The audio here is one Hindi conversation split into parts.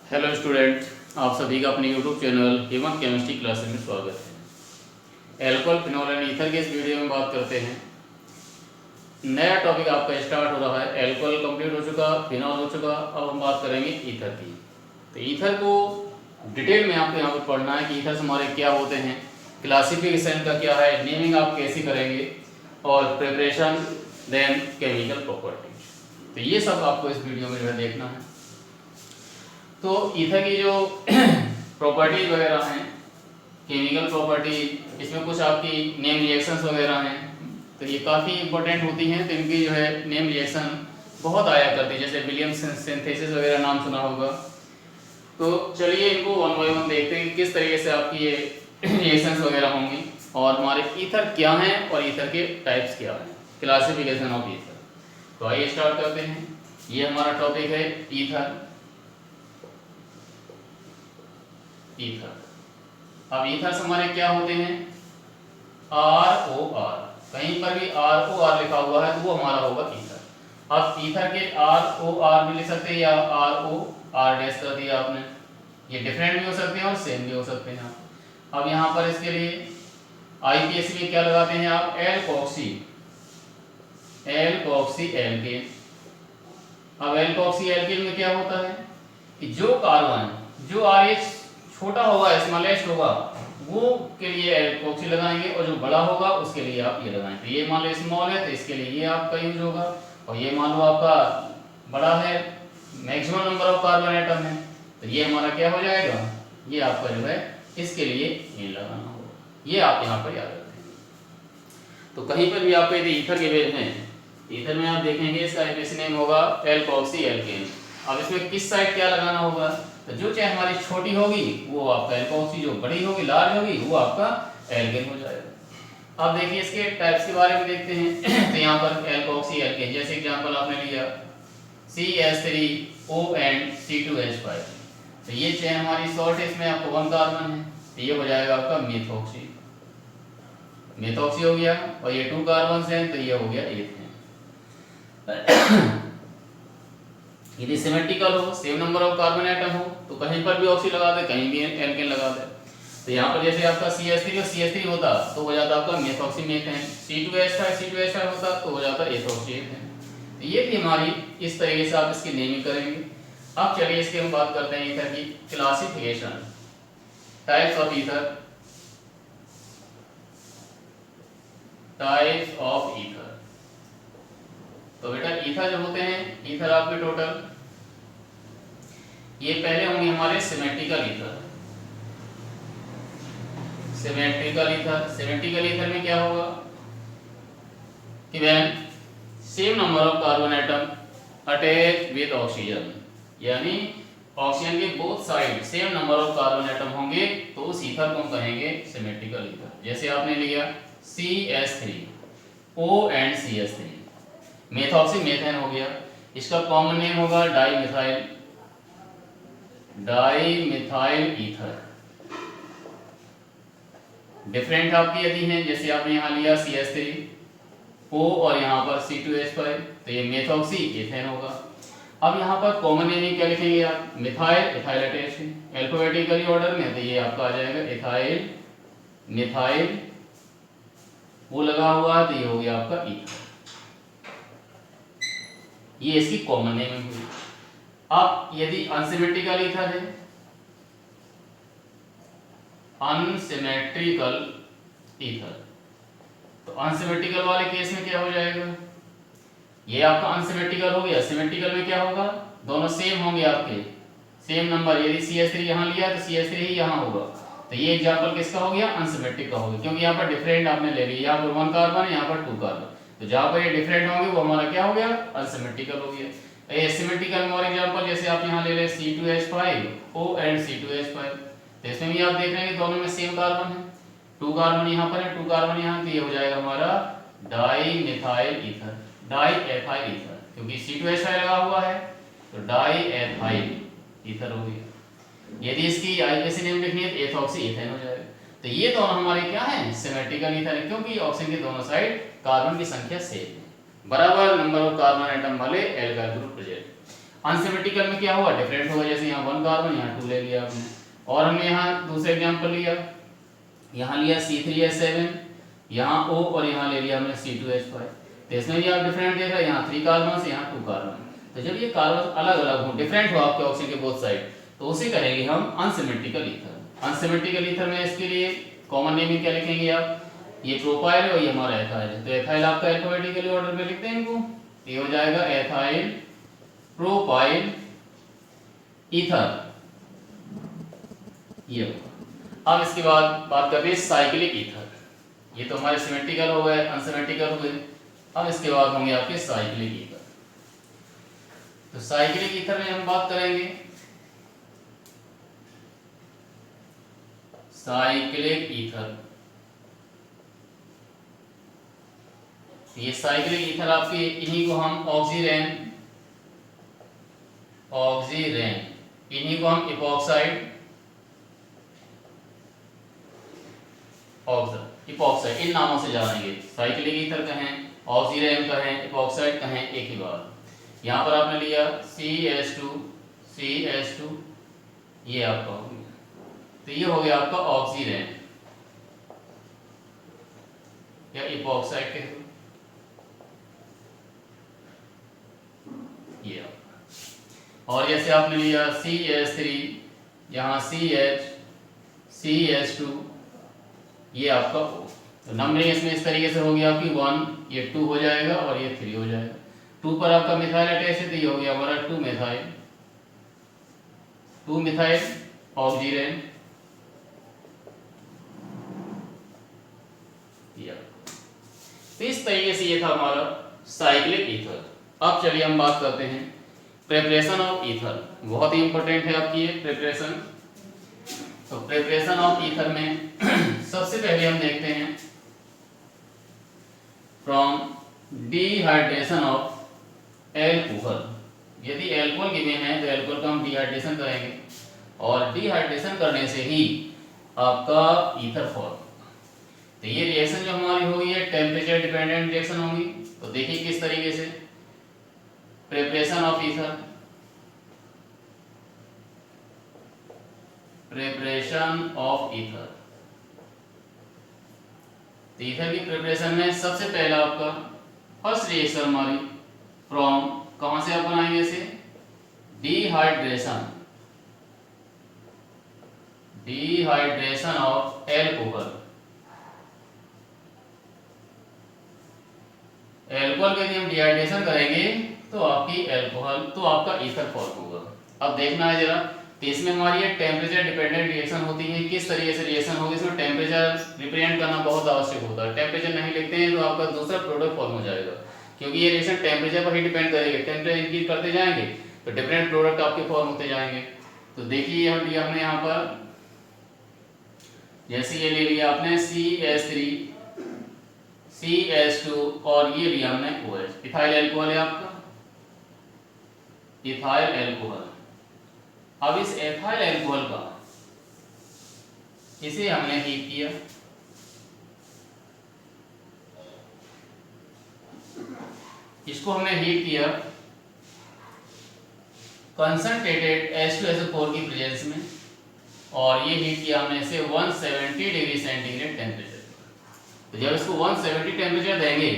हेलो स्टूडेंट, आप सभी का अपने YouTube channel human chemistry classes में स्वागत है। एल्कोहल, फिनॉल एंड ईथर के इस वीडियो में बात करते हैं। नया टॉपिक आपका स्टार्ट हो रहा है। एल्कोहल कंप्लीट हो चुका, फिनॉल हो चुका, अब हम बात करेंगे ईथर की। तो ईथर को डिटेल में आपको यहाँ पर पढ़ना है कि ईथर हमारे क्या होते हैं, क्लासिफिकेशन का क्या है, नेमिंग आप कैसे करेंगे और प्रिपरेशन, देन केमिकल प्रॉपर्टी। तो ये सब आपको इस वीडियो में जो है देखना है। तो ईथर की जो प्रॉपर्टीज वगैरह हैं, केमिकल प्रॉपर्टी, इसमें कुछ आपकी नेम रिएक्शंस वगैरह हैं, तो ये काफ़ी इंपॉर्टेंट होती हैं। तो इनकी जो है नेम रिएक्शन बहुत आया करती है, जैसे विलियम्स सिंथेसिस वगैरह नाम सुना होगा। तो चलिए इनको वन बाय वन देखते हैं कि किस तरीके से आपकी ये रिएक्शंस वगैरह होंगी और हमारे ईथर क्या हैं और ईथर के टाइप्स क्या हैं, क्लासिफिकेशन ऑफ ईथर। तो आइए स्टार्ट करते हैं। ये हमारा टॉपिक है ईथर। ईथर, अब ईथर्स हमारे क्या होते हैं, ROR, कहीं पर भी ROR लिखा हुआ है तो वो हमारा होगा ईथर। अब ईथर के ROR भी लिख सकते हैं या ROR डैश कर दिया आपने, ये डिफरेंट भी हो सकते हैं और सेम भी हो सकते हैं। अब यहाँ पर इसके लिए IPAC में क्या लगाते हैं आप, एल्कोक्सी एल्केन। अब एल्कोक्सी एल्केन में क्या होता है कि जो कार्बन जो RH छोटा होगा, स्मॉलेस्ट होगा, वो के लिए एल्कोक्सी लगाएंगे और जो बड़ा होगा उसके लिए आप ये लगाएंगे। तो ये मान लो स्मॉल है तो इसके लिए ये आपका यूज होगा, और ये मान लो आपका बड़ा है, maximum number of carbon atom है, तो ये हमारा क्या हो जाएगा, ये आपका जो है इसके लिए ये लगाना होगा। ये आप यहाँ पर याद रखेंगे। तो कहीं पर भी आपको यदि ईथर के बेस में, ईथर में आप देखेंगे इसका IPAC नेम होगा एल्कोक्सी एल्केन। अब इसमें किस साइड क्या लगाना होगा, तो जो चाहे हमारी छोटी होगी वो आपका एल्कोक्सी, जो बड़ी होगी लार्ज होगी वो आपका एल्केन हो जाएगा। अब देखिए इसके टाइप्स के बारे में देखते हैं। तो यहाँ पर एल्कोक्सी एल्केन, जैसे एग्जांपल आपने लिया CH3O एंड C2H5, तो ये चेन हमारी शॉर्ट है, इसमें आपको 1 कार्बन है, तो ये हो जाएगा आपका मेथॉक्सी, मेथॉक्सी हो गया, और ये 2 कार्बन हैं तो ये हो गया एथेन। यदि सिमेट्रिकल हो, same number of carbon atom हो, तो कहीं पर भी ऑक्सी लगा दे, कहीं भी एल्केन लगा दे। तो यहाँ पर जैसे आपका CH3 और CH3 होता तो हो जाता आपका मेथॉक्सी मेथेन, C2H5 होता तो हो जाता एथोक्सी एथेन। तो ये थी हमारी, इस तरीके से आप इसकी नेमिंग करेंगे। अब चलिए इसकी हम बात करते हैं ईथर की classification, types of ether, types of ether. तो बेटा ईथर जो होते हैं, ईथर आपके टोटल ये पहले होंगे हमारे सिमेट्रिकल ईथर। सिमेट्रिकल ईथर में क्या होगा कि when same number of carbon atom attach with oxygen, यानी ऑक्सीजन के both side same number of carbon atom होंगे तो उस ईथर को हम कहेंगे सिमेट्रिकल ईथर। जैसे आपने लिया CH3O and CH3, methoxy methane हो गया, इसका कॉमन नेम होगा डाईमिथाइल ईथर। डिफरेंट आपकी यदि हैं, जैसे आपने यहाँ लिया CH3O और यहाँ पर C2H5, तो ये मेथॉक्सी एथेन होगा। अब यहाँ पर कॉमन नेम क्या लिखेंगे आप, मिथाइल, इथाइल अटैच है एल्फाबेटिकली ऑर्डर में, तो ये आपका आ जाएगा इथाइल, मिथाइल, वो लगा हुआ है तो ये हो गया आपका ईथर। ये इसकी कॉमन नेम हुई। अब यदि अनसिमेट्रिकल ईथर है, अनसिमेट्रिकल ईथर, तो अनसिमेट्रिकल वाले केस में क्या हो जाएगा, ये आपका अनसिमेट्रिकल हो गया। सिमेट्रिकल में क्या होगा, दोनों सेम होंगे आपके, सेम नंबर। यदि CH3 यहाँ लिया तो CH3 ही यहाँ होगा, तो ये एग्जांपल किसका हो गया, अनसिमेट्रिक का हो गया, क्योंकि यहाँ पर डिफरेंट आपने ले लिया, यहाँ पर 1 कार्बन, यहाँ पर 2 कार्बन, तो जहाँ पर ये डिफरेंट होंगे वो हमारा क्या हो गया, अनसिमेट्रिकल हो गया। ये सिमेट्रिकल में और एग्जांपल जैसे आप यहाँ ले लें C2H5O एंड C2H5, तो इसमें भी आप देख रहे हैं कि दोनों में सेम कार्बन है, 2 कार्बन यहाँ पर है, 2 कार्बन यहाँ, तो ये हो जाएगा हमारा डाईमिथाइल ईथर, डाईएथाइल ईथर, क्योंकि C2H5 लगा हुआ है तो डाईएथाइल ईथर हो गया। यदि इसकी IPAC नेम लिखनी है तो एथॉक्सी एथेन हो जाएगा। तो ये दोनों हमारे क्या हैं, सिमेट्रिकल ईथर है, क्योंकि ऑक्सीजन के दोनों साइड कार्बन की संख्या सेम है, बराबर नंबर ऑफ कार्बन एटम वाले एल्काइल ग्रुप प्रेजेंट। अनसिमेट्रिकल में क्या हुआ, डिफरेंट होगा, जैसे यहाँ 1 कार्बन, यहाँ 2 ले लिया आपने। और हमने यहाँ दूसरा एग्जांपल लिया, यहाँ लिया C3H7, यहाँ O और यहाँ ले लिया हमने C2H5। तो इसमें भी आप डिफरेंट देख रहे हैं, यहाँ 3 कार्बन से यहाँ 2 कार्बन। तो जब ये कार्बन अलग अलग हो, डिफरेंट हो आपके ऑक्सीजन के बोथ साइड, तो उसे कहेंगे हम अनसिमेट्रिकल ईथर। अनसिमेट्रिकल ईथर में इसके लिए कॉमन नेमिंग क्या लिखेंगे आप, ये प्रोपाइल है और ये हमारा एथाइल है। तो एथाइल आपका अल्फाबेटिकली ऑर्डर में लिखते हैं इनको, ये हो जाएगा एथाइल प्रोपाइल ईथर, ये होगा। अब इसके बाद बात करते हैं साइक्लिक ईथर। ये तो हमारे सिमेट्रिकल हो गए, अनसिमेट्रिकल हो गए। अब इसके बाद होंगे आपके साइक्लिक ईथर। तो साइक्लिक ईथर में हम बात करेंगे साइक्लिक ईथर। ये साइक्लिक ईथर आपके, इन्हीं को हम ऑक्सीरेन, इन्हीं को हम इपॉक्साइड, इपॉक्साइड इन नामों से जानेंगे। साइक्लिक ईथर कहें, ऑक्सीरेन कहें, इपॉक्साइड कहें, एक ही बात। यहाँ पर आपने लिया CH2, ये आपका हो गया, तो ये हो गया आपका ऑक्सीरेन या इपॉक्साइड कह दो, ये आपका। और जैसे आपने लिया CH3, यहाँ CH2, ये आपका O। तो नंबरिंग इसमें इस तरीके से हो गया आपकी 1, ये 2 हो जाएगा और ये 3 हो जाएगा। 2 पर आपका मिथाइल अटैच है, तो ये हो गया हमारा 2 मिथाइल ऑक्सीरेन। तो इस तरीके से ये था हमारा साइक्लिक ईथर। अब चलिए हम बात करते हैं प्रिपरेशन ऑफ ईथर। बहुत ही इंपॉर्टेंट है आपकी ये प्रिपरेशन। तो प्रिपरेशन ऑफ ईथर में सबसे पहले हम देखते हैं फ्रॉम डिहाइड्रेशन ऑफ एल्कोहल। यदि एल्कोहल गिवन है तो एल्कोहल का हम डिहाइड्रेशन करेंगे, और डिहाइड्रेशन करने से ही आपका ईथर फॉर्म। तो ये रिएक्शन जो हमारी होगी है टेम्परेचर डिपेंडेंट रिएक्शन होगी। तो देखिए किस तरीके से preparation of ether, preparation of ether. तो ईथर की प्रिपरेशन में सबसे पहला आपका फर्स्ट रिएक्शन हमारी फ्रॉम, कहां से आप बनाएंगे इसे, डिहाइड्रेशन ऑफ एल्कोहल। एल्कोहल के यदि हम डिहाइड्रेशन करेंगे तो आपकी एल्कोहल, तो आपका ईथर फॉर्म होगा। अब देखना है जरा, तो इसमें हमारी ये टेम्परेचर डिपेंडेंट रिएक्शन होती है। किस तरीके से रिएक्शन होगी, इसमें टेम्परेचर रिप्रेजेंट करना बहुत आवश्यक होता है। टेम्परेचर नहीं लिखते हैं तो आपका दूसरा प्रोडक्ट फॉर्म हो जाएगा, क्योंकि ये रिएक्शन टेम्परेचर पर ही डिपेंड करेगी। टेम्परेचर इंक्रीज करते जाएंगे तो डिफरेंट प्रोडक्ट आपके फॉर्म होते जाएंगे। तो देखिए हम लिया हमने यहाँ पर, जैसे ये ले लिया आपने CH3, CH2 और ये लिया हमने OH, इथाइल एल्कोहल है आपका, इथाइल एल्कोहल। अब इस एथाइल एल्कोहल का, इसे हमने हीट किया, इसको हमने हीट किया कंसंट्रेटेड H2SO4 की प्रेजेंस में, और ये हीट किया हमने इसे 170 डिग्री सेंटीग्रेड टेम्परेचर। तो जब इसको 170 टेम्परेचर देंगे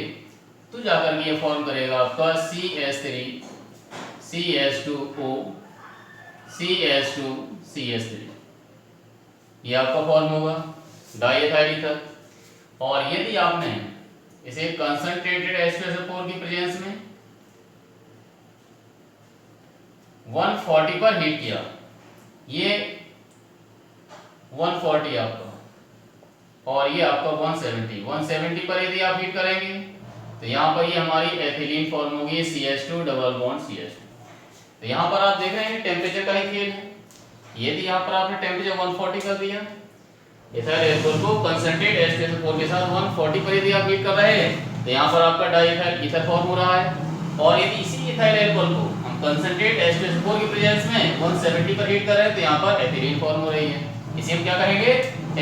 तो जाकर ये फॉर्म करेगा आपका CH3, CH2O, CH2, CH3, ये आपका फॉर्म होगा डाइएथाइल ईथर। और यदि आपने इसे कंसंट्रेटेड H2SO4 की प्रेजेंस में 140 पर हीट किया, ये 140 आपका, और ये आपका 170 पर यदि आप हीट करेंगे तो यहाँ पर ये हमारी एथिलीन फॉर्म होगी, CH2 डबल बॉन्ड CH2। तो यहाँ पर आप देख रहे हैं टेम्परेचर का ही खेल है। यदि यहाँ पर आपने टेम्परेचर 140 कर दिया, इथाइल एल्कोहल को कंसंट्रेटेड H2SO4 के साथ 140 पर यदि आप हीट कर रहे हैं तो यहाँ पर आपका डाइइथाइल ईथर फॉर्म हो रहा है। और यदि इसी इथाइल एल्कोहल को हम कंसंट्रेटेड H2SO4 की प्रेजेंस में 170 पर हीट कर रहे हैं तो यहाँ पर एथिलीन फॉर्म हो रही है। इसे हम क्या कहेंगे,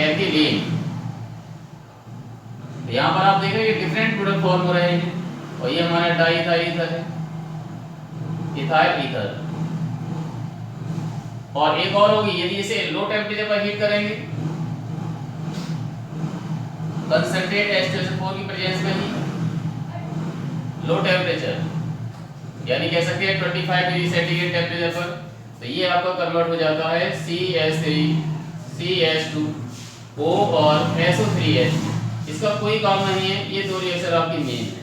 एथिलीन। यहाँ पर आप देख रहे हैं डिफरेंट प्रोडक्ट फॉर्म हो रहे हैं, और ये हमारा डाइइथाइल ईथर है, इथाइल ईथर। और एक और होगी, यदि इसे लो टेम्परेचर पर हीट करेंगे, कंसंट्रेट H2SO4 की प्रेजेंस में ही लो टेम्परेचर, यानी कह सकते हैं 25 डिग्री सेंटीग्रेड टेम्परेचर पर, तो ये आपका कन्वर्ट हो जाता है CH3 CH2O और SO3H। इसका कोई काम नहीं है, ये दो रिएक्शन आपकी मेन है,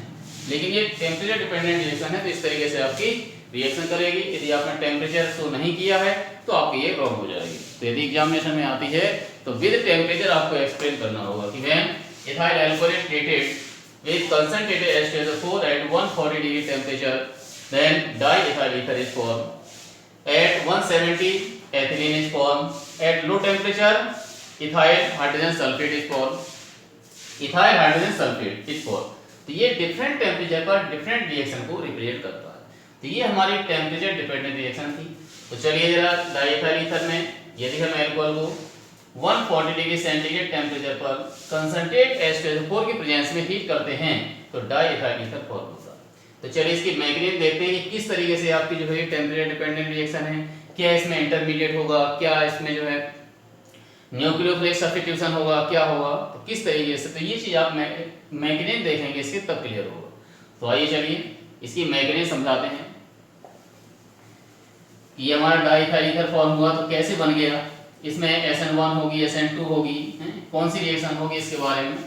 लेकिन ये टेम्परेचर डिपेंडेंट रिएक्शन है, तो इस तरीके से आपकी रिएक्शन करेगी। यदि आपने टेम्परेचर शो नहीं किया है तो आपकी ये रॉन्ग हो जाएगी। तो यदि एग्जामिनेशन में आती है तो विद टेम्परेचर आपको एक्सप्लेन करना होगा कि when ethyl alcohol treated with concentrated H2SO4 at 140 degree temperature, then diethyl ether is formed. At 170 ethylene is formed. At low temperature ethyl hydrogen sulfate is formed. Ethyl hydrogen sulfate is formed. तो ये डिफरेंट टेम्परेचर पर डिफरेंट रिएक्शन को रिप्रेजेंट करता है। तो ये हमारी टेम्परेचर डिपेंडेंट रिएक्शन थी। तो चलिए जरा डाइएथाइल ईथर में यदि हम अल्कोहल को 140 डिग्री सेंटीग्रेड टेम्परेचर पर कंसंट्रेट H2SO4 की प्रेजेंस में हीट करते हैं तो डाइएथाइल ईथर फॉर्म होता है। तो चलिए इसकी मैकेनिज्म देखते हैं कि किस तरीके से आपकी जो है टेम्परेचर डिपेंडेंट रिएक्शन है, क्या इसमें इंटरमीडिएट होगा, क्या इसमें जो है न्यूक्लियोफिलिक सब्स्टिट्यूशन होगा, क्या होगा, तो किस तरीके से, तो ये चीज आप मैकेनिज्म देखेंगे इसके तब क्लियर होगा। तो आइए चलिए इसकी मैकेनिज्म समझाते हैं। ये हमारा डाइएथाइल ईथर फॉर्म हुआ तो कैसे बन गया, इसमें SN1 होगी, SN2 होगी, कौन सी रिएक्शन होगी इसके बारे में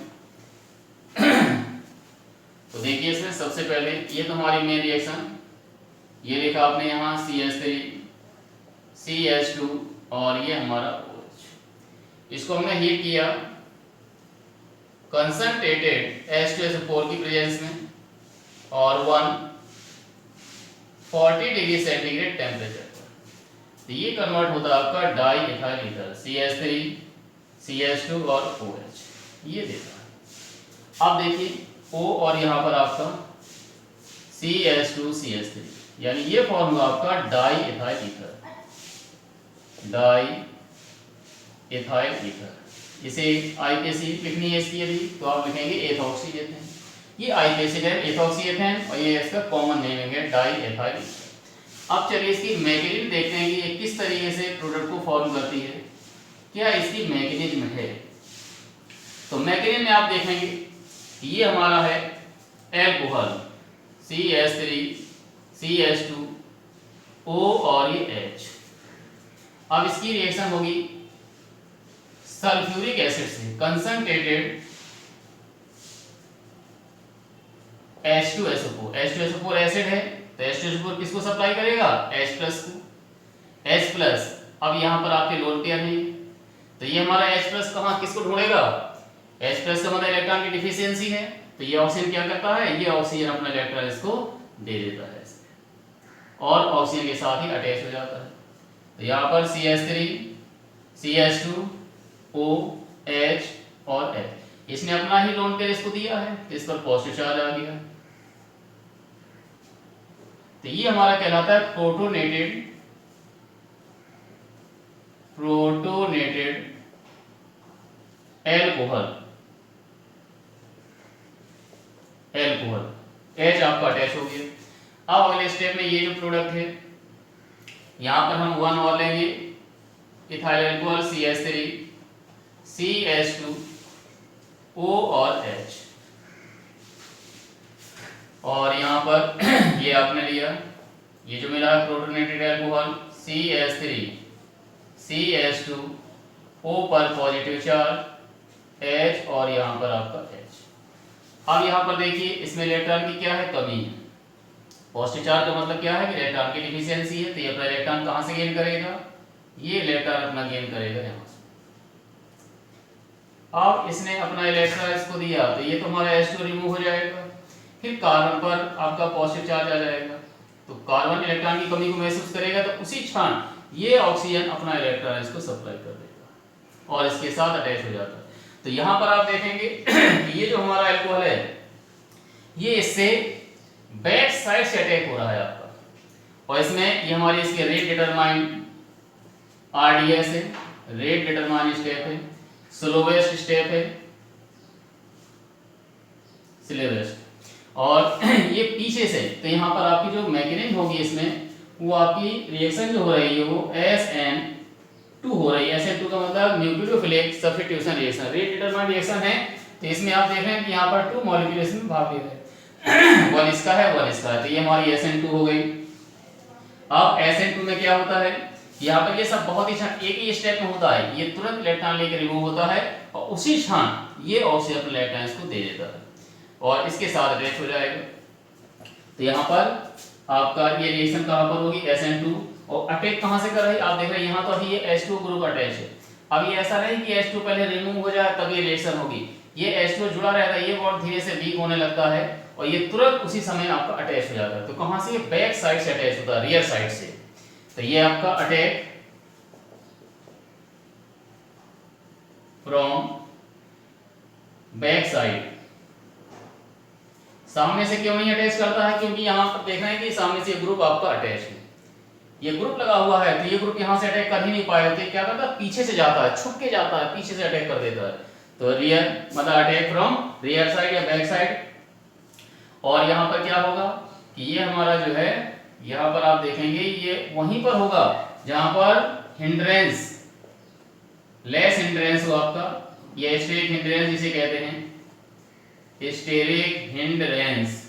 तो देखिए इसमें सबसे पहले ये तो हमारी मेन रिएक्शन, ये लिखा आपने यहाँ CH3 CH2 और ये हमारा OH। इसको हमने हीट किया कंसंट्रेटेड H2SO4 की प्रेजेंस में और 140 डिग्री सेंटीग्रेड टेम्परेचर। तो ये कन्वर्ट होता है आपका डाइएथाइल ईथर CH3 CH2 और OH, ये देता है। अब देखिए O और यहाँ पर आपका CH2 CH3, यानी ये फॉर्म हुआ आपका डाइएथाइल ईथर, डाइएथाइल ईथर। इसे आईपीएसी लिखनी है इसकी यदि तो आप लिखेंगे एथॉक्सी एथेन, ये आईपीएसी है एथॉक्सी एथेन और ये इसका कॉमन नेम है डाइएथाइल ईथर। अब चलिए इसकी मैकेनिज्म देखते हैं कि ये किस तरीके से प्रोडक्ट को फॉर्म करती है, क्या इसकी मैकेनिज्म है। तो मैकेनिज्म में आप देखेंगे ये हमारा है अल्कोहल CH3 CH2 O और ये H। अब इसकी रिएक्शन होगी सल्फ्यूरिक एसिड से कंसंट्रेटेड H2SO4, H2SO4 एसिड है तो H2SO4 किसको सप्लाई करेगा, H+ को, H+। अब यहाँ पर आपके लोन पेयर नहीं, तो ये हमारा H+ कहाँ किसको ढूंढेगा, H+ का मतलब इलेक्ट्रॉन की डिफिशियंसी है, तो ये ऑक्सीजन क्या करता है, ये ऑक्सीजन अपना इलेक्ट्रॉन इसको दे देता है और ऑक्सीजन के साथ ही अटैच हो जाता है। तो यहाँ पर CH3 CH2 O H और H, इसने अपना ही लोन पेयर इसको दिया है, इस पर पॉजिटिव चार्ज आ गया। तो ये हमारा कहलाता है प्रोटोनेटेड अल्कोहल, H आपका अटैच हो गया। अब अगले स्टेप में ये जो प्रोडक्ट है यहाँ पर हम 1 और लेंगे ethyl alcohol CH3 CH2 O और H, और यहाँ पर ये आपने लिया, ये जो मिला है protonated alcohol CH3 CH2 O पर पॉजिटिव चार्ज H और यहाँ पर आपका H। अब यहाँ पर देखिए इसमें इलेक्ट्रॉन की क्या है, कमी है। पॉजिटिव चार्ज का मतलब क्या है कि इलेक्ट्रॉन की डिफिशियंसी है, तो ये अपना इलेक्ट्रॉन कहाँ से गेन करेगा, ये इलेक्ट्रॉन अपना गेन करेगा यहाँ से। अब इसने अपना इलेक्ट्रॉन इसको दिया तो ये तो हमारा H2 रिमूव हो जाएगा, फिर कार्बन पर आपका पॉजिटिव चार्ज आ जाएगा, तो कार्बन इलेक्ट्रॉन की कमी को महसूस करेगा, तो उसी क्षण ये ऑक्सीजन अपना इलेक्ट्रॉन इसको सप्लाई कर देगा और इसके साथ अटैच हो जाता है। तो यहाँ पर आप देखेंगे कि ये जो हमारा अल्कोहल है ये इससे बैक साइड से अटैक हो रहा है आपका, और इसमें ये हमारी इसके रेट डिटरमाइन RDS है, रेट डिटरमाइन स्टेप है, स्लोवेस्ट स्टेप है स्लोवेस्ट, और ये पीछे से, तो यहाँ पर आपकी जो मैकेनिज्म होगी इसमें वो आपकी रिएक्शन जो हो रही है वो SN2 हो रही है। SN2 का मतलब nucleophilic substitution reaction, rate determined reaction है। तो इसमें आप देख रहे हैं कि यहाँ पर 2 मॉलिक्यूल इसमें भाग ले रहे हैं वन इसका है वन इसका है, तो ये हमारी SN2 हो गई। अब SN2 में क्या होता है, यहाँ पर ये सब बहुत ही क्षण एक ही स्टेप में होता है, ये तुरंत इलेक्ट्रॉन लेकर रिमूव होता है और उसी क्षण ये ऑक्सीजन अपने इलेक्ट्रॉन्स को दे देता है और इसके साथ अटैच हो जाएगा। तो यहाँ पर आपका ये रिएक्शन कहाँ पर होगी, SN2, और अटैक कहाँ से कर रही है आप देख रहे हैं, यहाँ तो अभी ये H2 ग्रुप अटैच है। अब ये ऐसा नहीं कि H2 पहले रिमूव हो जाए तब ये रिएक्शन होगी, ये H2 जुड़ा रहता है, ये बॉन्ड धीरे से वीक होने लगता है और ये तुरंत उसी समय आपका अटैच हो जाता है। तो कहाँ से, बैक साइड से अटैच होता है, रियर साइड से। तो ये आपका अटैक फ्रॉम बैक साइड। सामने से क्यों नहीं अटैच करता है, क्योंकि यहाँ पर देख रहे हैं कि सामने से ग्रुप आपका अटैच है, ये ग्रुप लगा हुआ है, तो ये ग्रुप यहाँ से अटैक कर ही नहीं पाएगा, तो क्या करता है, पीछे से जाता है, छुप के जाता है, पीछे से अटैक कर देता है। तो रियर मतलब अटैक फ्रॉम रियर साइड या बैक साइड। और यहाँ पर क्या होगा कि ये हमारा जो है, यहाँ पर आप देखेंगे ये वहीं पर होगा जहां पर हिंड्रेंस, लेस हिंड्रेंस हो आपका, ये स्टेरिक हिंड्रेंस जिसे कहते हैं, स्टेरिक हिंड्रेंस,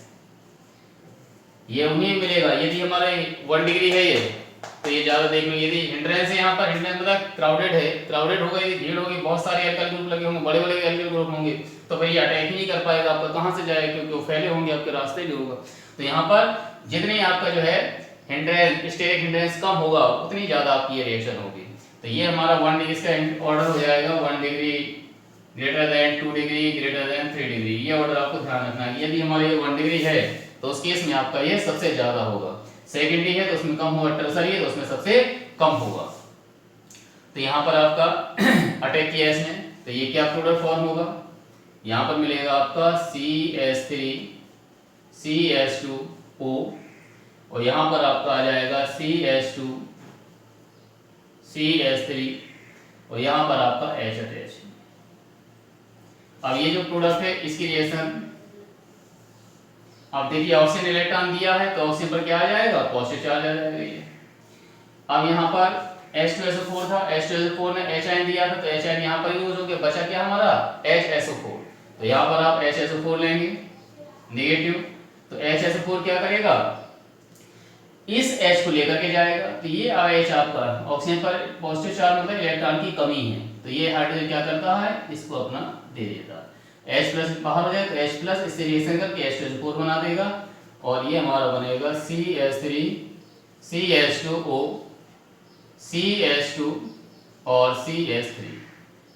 ये उन्हीं मिलेगा। यदि हमारे 1 डिग्री है ये, तो ये ज्यादा देख लो, यदि हिंड्रेंस है यहाँ पर, हिंड्रेंस मतलब क्राउडेड है, क्राउडेड होगा, यदि भीड़ होगी, बहुत सारे एल्काइल ग्रुप लगे होंगे, बड़े बड़े एल्काइल ग्रुप होंगे, तो भाई ये अटैक ही नहीं कर पाएगा आपका, कहां से जाएगा, क्योंकि वो फैले होंगे आपके रास्ते में होगा। तो यहाँ पर जितने आपका जो है हिंड्रेंस, स्टेरिक हिंड्रेंस कम होगा, उतनी ज्यादा आपकी ये रिएक्शन होगी। तो ये हमारा 1 डिग्री का ऑर्डर हो जाएगा, 1 degree greater than 2 degree greater than 3 degree, ये ऑर्डर आपको ध्यान रखना है। यदि हमारे 1 डिग्री है तो उस केस में आपका ये सबसे ज्यादा होगा, सेकेंडरी है तो उसमें कम होगा, टर्सरी है तो उसमें सबसे कम होगा। तो यहाँ पर आपका अटैक किया इसमें, तो ये क्या प्रोडक्ट फॉर्म होगा, यहाँ पर मिलेगा आपका CH3 CH2O और यहाँ पर आपका आ जाएगा CH2 CH3 और यहाँ पर आपका H अटैच। अब ये जो प्रोडक्ट है इसकी रिएक्शन अब देखिए, ऑक्सीजन इलेक्ट्रॉन दिया है तो ऑक्सीजन पर क्या आ जाएगा, पॉजिटिव चार्ज आ जाएगा ये। अब यहाँ पर H2SO4 था, H2SO4 ने H आयन दिया था तो H आयन यहाँ पर यूज हो गया, बचा क्या हमारा HSO4, तो यहाँ पर आप HSO4 लेंगे नेगेटिव, तो HSO4 क्या करेगा, इस H को लेकर के जाएगा, तो ये H आपका ऑक्सीजन पर पॉजिटिव चार्ज मतलब इलेक्ट्रॉन की कमी है, तो ये हाइड्रोजन क्या करता है, इसको अपना दे देता है, H प्लस बाहर हो जाए तो H प्लस इससे रिएक्शन करके H2SO4 बना देगा और ये हमारा बनेगा CH3 CH2O CH2 और CH3।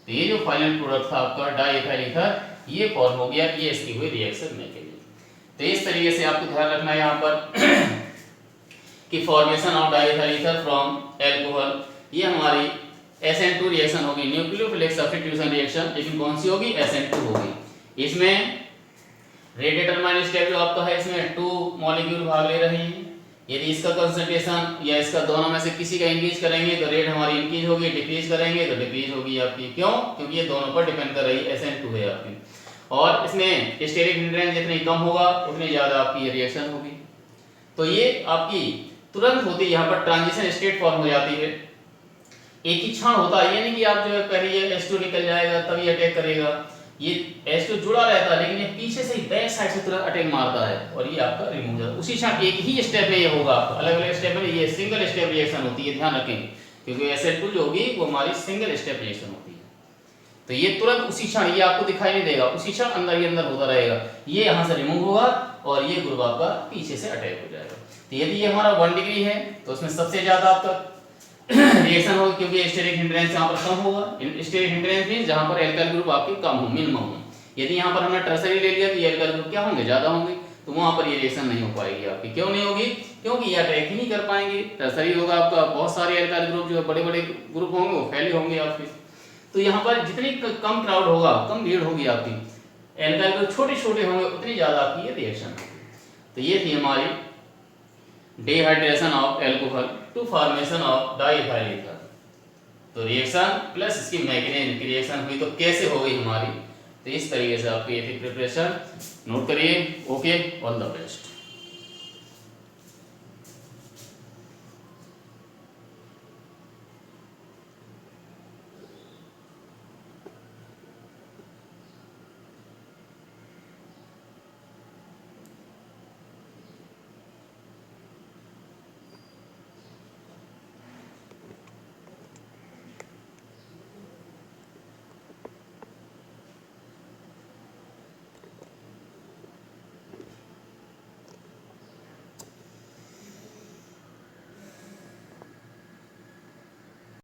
तो ये जो फाइनल प्रोडक्ट था आपका डाइइथाइल ईथर, ये फॉर्म हो गया, ये इसकी हुई रिएक्शन मैकेनिज्म। तो इस तरीके से आपको ध्यान रखना है यहाँ पर कि formation of diethyl ether from alcohol, ये हमारी SN2 रिएक्शन होगी, न्यूक्लियोफिलिक सब्स्टिट्यूशन रिएक्शन, लेकिन कौन सी होगी, SN2 होगी। इसमें रेट डिटरमाइंड स्टेप जो आपका है, इसमें 2 मॉलिक्यूल भाग ले रहे हैं, यदि इसका कंसंट्रेशन या इसका दोनों में से किसी का इंक्रीज करेंगे तो रेट हमारी इंक्रीज होगी, डिक्रीज करेंगे तो डिक्रीज होगी आपकी, क्यों, क्योंकि ये दोनों पर डिपेंड कर रही है, SN2 है आपकी। और इसमें स्टेरिक हिंड्रेंस जितनी कम होगा उतनी ज्यादा आपकी रिएक्शन होगी। तो ये आपकी तुरंत होती है, यहाँ पर ट्रांजिशन स्टेट फॉर्म हो जाती है, एक ही क्षण होता है, ये नहीं कि आप जो है पहले ये H2 निकल जाएगा तभी अटैक करेगा, ये H2 जुड़ा रहता है लेकिन ये पीछे से बैक साइड से तुरंत अटैक मारता है और ये आपका रिमूव हो जाता है उसी क्षण, एक ही स्टेप में ये होगा आपका, अलग अलग स्टेप में ये सिंगल स्टेप रिएक्शन होती है, ध्यान रखें, क्योंकि SN2 जो होगी वो हमारी सिंगल स्टेप रिएक्शन होती है। तो ये तुरंत उसी क्षण, ये आपको दिखाई नहीं देगा, उसी क्षण अंदर ही अंदर होता रहेगा, ये यहाँ से रिमूव होगा और ये ग्रुप आपका पीछे से अटैक हो जाएगा। तो यदि ये हमारा 1 डिग्री है तो उसमें सबसे ज्यादा आपका रिएक्शन होगा, क्योंकि स्टेरिक हिंड्रेंस यहाँ पर कम होगा, स्टेरिक हिंड्रेंस मींस जहाँ पर एल्काइल ग्रुप आपके कम हो, मिनिमम हो। यदि यहाँ पर हमने टर्सरी ले लिया तो ये एल्काइल ग्रुप क्या होंगे, ज्यादा होंगे, तो वहां पर ये रिएक्शन नहीं हो पाएगी आपकी। क्यों नहीं होगी, क्योंकि ये अटैक ही नहीं कर पाएंगे, टर्सरी होगा आपका, बहुत सारे एल्काइल ग्रुप जो बड़े बड़े ग्रुप होंगे वो फैले होंगे आपके। तो यहाँ पर जितनी कम क्राउड होगा, कम भीड़ होगी आपकी, एल्काइल ग्रुप छोटे छोटे होंगे, उतनी ज्यादा आपकी ये रिएक्शन होगी। तो ये थी हमारी dehydration of alcohol to formation of diethyl ether. तो रिएक्शन प्लस इसकी मैकेनिज्म की रिएक्शन हुई तो कैसे हो गई हमारी, तो इस तरीके से आपकी ये थी प्रिपरेशन, नोट करिए। Okay, all the best.